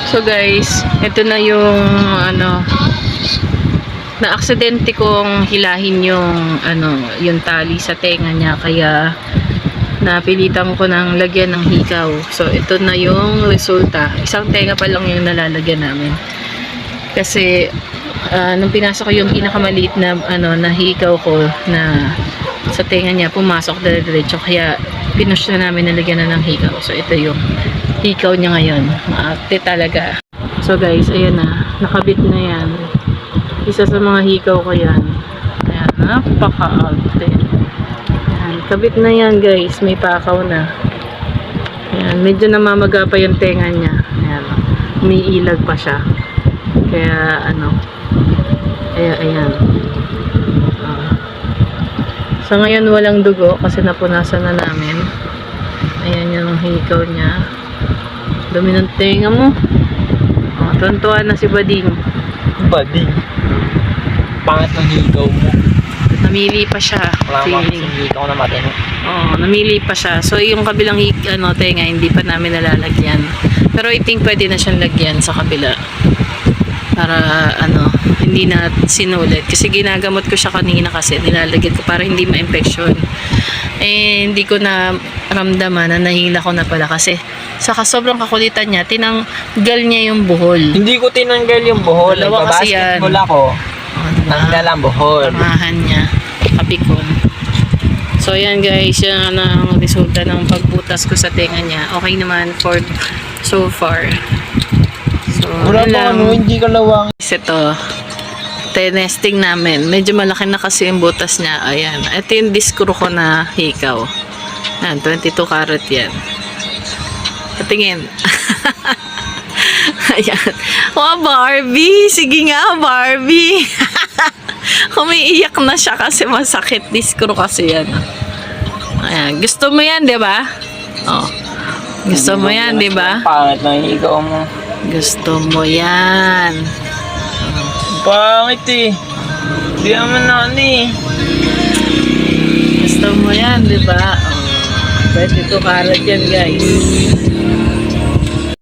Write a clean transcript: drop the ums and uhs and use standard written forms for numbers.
So guys, ito na yung na-aksidente kong hilahin yung tali sa tenga niya, kaya napilitan ko ng lagyan ng hikaw. So ito na yung resulta. Isang tenga pa lang yung nalalagyan namin. Kasi nung pinasok ko yung pinakamaliit na na hikaw ko na sa tenga niya, pumasok diretso, kaya pinush na namin, nalagyan na ng hikaw. So ito yung hikaw niya ngayon. Maakte talaga. So guys, ayan na, nakabit na yan. Isa sa mga hikaw ko yan. Ayan, napaka-akte. Ayan, kabit na yan guys, may pakaw na. Ayan, medyo namamaga pa yung tenga niya. Ayan, umiilag pa siya. Kaya ayan. So ngayon walang dugo kasi napunasan na namin. Ayan yung hikaw niya. Dumi ng tenga mo. Tuntuan na si Bading. Bading? Pangit ng hikaw mo. Namili pa siya. Wala naman kasing hikaw na matino. Namili pa siya. So yung kabilang tenga hindi pa namin nalalagyan. Pero I think pwede na siyang lagyan sa kabila. Para hindi na sinulit. Kasi ginagamot ko siya kanina kasi nilalagyan ko para hindi ma-infection. Hindi ko na ramdaman na nahila ko na pala kasi saka sobrang kakulitan niya, tinanggal niya yung buhol. Hindi ko tinanggal yung buhol. Dalawa kasi yan. Basketball ako. Tanggal ang buhol. Tamahan niya. Kapikon. So ayan guys, yan ang resulta ng pagbutas ko sa tenga niya. Okay naman for so far. So, wala pa hindi ka lawang. Ito, testing namin. Medyo malaki na kasi yung butas niya. Ayan. Ito yung discro ko na hikaw. Ayan, 22 karat yan. Patingin. Ayan. Oh, Barbie! Sige nga, Barbie! Umiiyak na siya kasi masakit. Discro kasi yan. Ayan. Gusto mo yan, di ba? Oh. Gusto mo yan, di ba? Pangit ng hikaw mo. Gusto mo yan. Pangit eh. Di naman na Gusto mo yan, di ba? 22 karat yan, guys.